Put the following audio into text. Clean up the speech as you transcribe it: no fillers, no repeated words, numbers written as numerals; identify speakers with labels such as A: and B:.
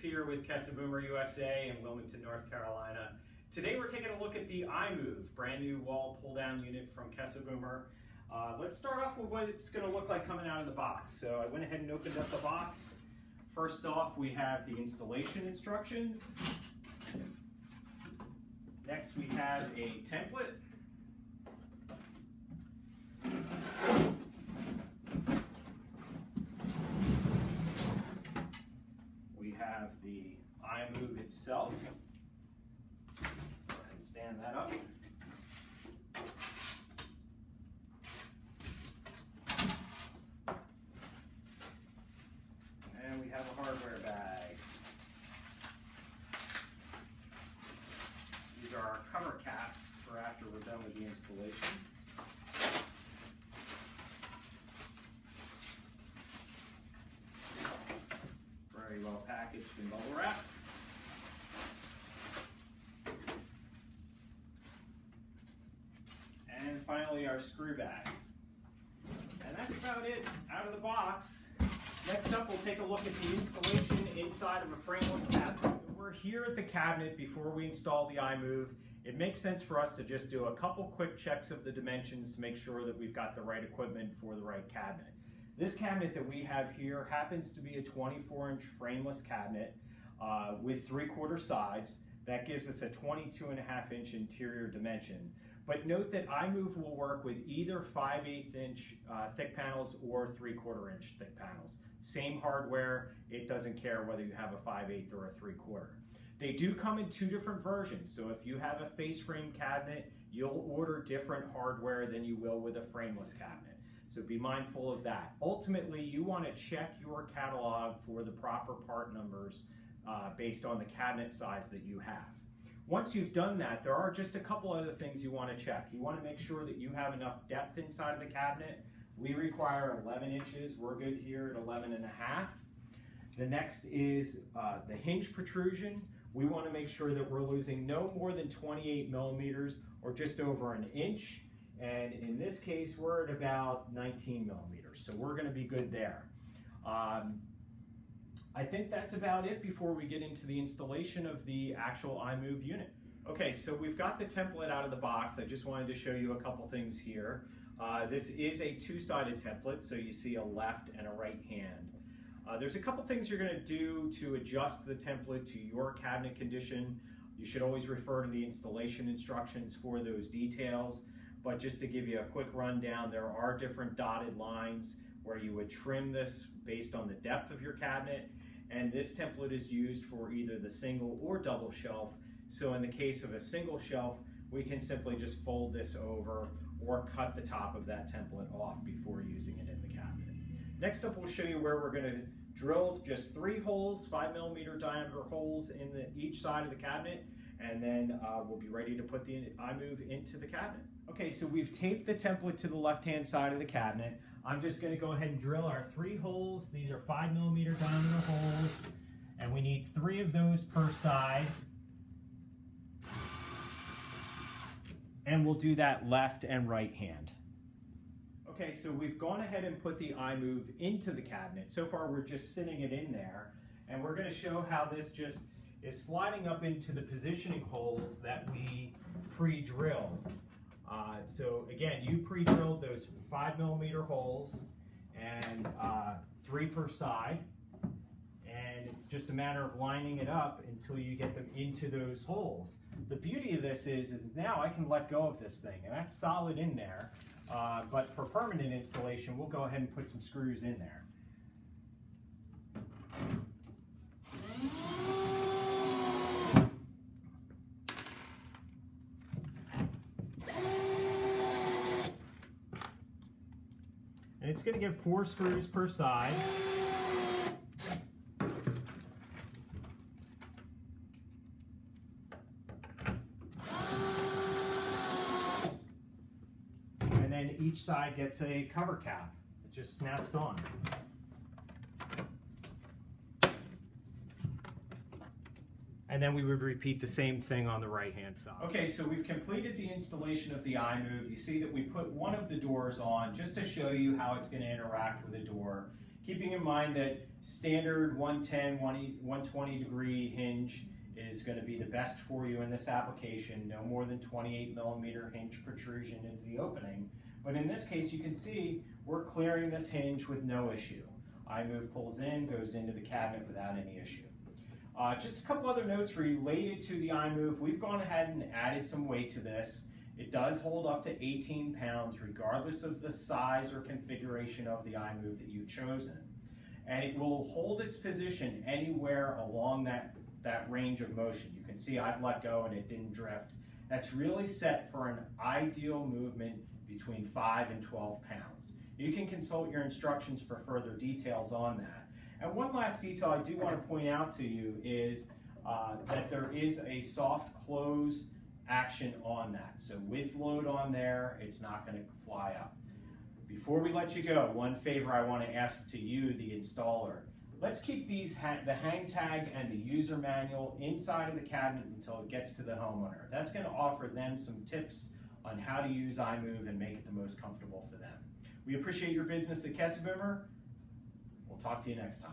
A: here with Boomer USA in Wilmington, North Carolina. Today we're taking a look at the iMOVE, brand new wall pull-down unit from Boomer. Let's start off with what it's going to look like coming out of the box. So I went ahead and opened up the box. First off, we have the installation instructions. Next, we have a template. We have the iMOVE itself. Go ahead and stand that up. And we have a hardware bag. These are our cover caps for after we're done with the installation. Very well packaged in bubble wrap. And finally our screw bag. And that's about it out of the box. Next up, we'll take a look at the installation inside of a frameless cabinet. We're here at the cabinet before we install the iMOVE. It makes sense for us to just do a couple quick checks of the dimensions to make sure that we've got the right equipment for the right cabinet. This cabinet that we have here happens to be a 24-inch frameless cabinet with 3/4 sides. That gives us a 22.5-inch interior dimension. But note that iMOVE will work with either 5/8-inch thick panels or 3/4-inch thick panels. Same hardware, it doesn't care whether you have a 5/8 or a 3/4. They do come in two different versions, so if you have a face frame cabinet, you'll order different hardware than you will with a frameless cabinet. So be mindful of that. Ultimately, you want to check your catalog for the proper part numbers based on the cabinet size that you have. Once you've done that, there are just a couple other things you want to check. You want to make sure that you have enough depth inside of the cabinet. We require 11 inches. We're good here at 11.5. The next is the hinge protrusion. We want to make sure that we're losing no more than 28 millimeters or just over an inch. And in this case, we're at about 19 millimeters. So we're going to be good there. I think that's about it before we get into the installation of the actual iMOVE unit. Okay, so we've got the template out of the box. I just wanted to show you a couple things here. This is a two-sided template, so you see a left and a right hand. There's a couple things you're going to do to adjust the template to your cabinet condition. You should always refer to the installation instructions for those details. But just to give you a quick rundown, there are different dotted lines where you would trim this based on the depth of your cabinet. And this template is used for either the single or double shelf. So in the case of a single shelf, we can simply just fold this over or cut the top of that template off before using it in the cabinet. Next up, we'll show you where we're going to drill just 3 holes, 5mm diameter holes in each side of the cabinet, and then we'll be ready to put the iMOVE into the cabinet. Okay, so we've taped the template to the left-hand side of the cabinet. I'm just going to go ahead and drill our 3 holes. These are 5mm diameter holes, and we need 3 of those per side. And we'll do that left and right hand. Okay, so we've gone ahead and put the iMOVE into the cabinet. So far, we're just sitting it in there, and we're going to show how this just is sliding up into the positioning holes that we pre-drilled. So again, you pre-drilled those 5mm holes and 3 per side, and it's just a matter of lining it up until you get them into those holes. The beauty of this is now I can let go of this thing, and that's solid in there, but for permanent installation, we'll go ahead and put some screws in there. And it's going to give 4 screws per side. And then each side gets a cover cap. It just snaps on. And then we would repeat the same thing on the right-hand side. Okay, so we've completed the installation of the iMOVE. You see that we put one of the doors on just to show you how it's going to interact with the door. keeping in mind that standard 110, 120 degree hinge is going to be the best for you in this application. No more than 28 millimeter hinge protrusion into the opening. But in this case, you can see we're clearing this hinge with no issue. iMOVE pulls in, goes into the cabinet without any issue. Just a couple other notes related to the iMOVE. We've gone ahead and added some weight to this. It does hold up to 18 pounds regardless of the size or configuration of the iMOVE that you've chosen. And it will hold its position anywhere along that range of motion. You can see I've let go and it didn't drift. That's really set for an ideal movement between 5 and 12 pounds. You can consult your instructions for further details on that. And one last detail I do want to point out to you is that there is a soft close action on that. So with load on there, it's not going to fly up. Before we let you go, one favor I want to ask to you, the installer. Let's keep the hang tag and the user manual inside of the cabinet until it gets to the homeowner. That's going to offer them some tips on how to use iMOVE and make it the most comfortable for them. We appreciate your business at Kesselboomer. We'll talk to you next time.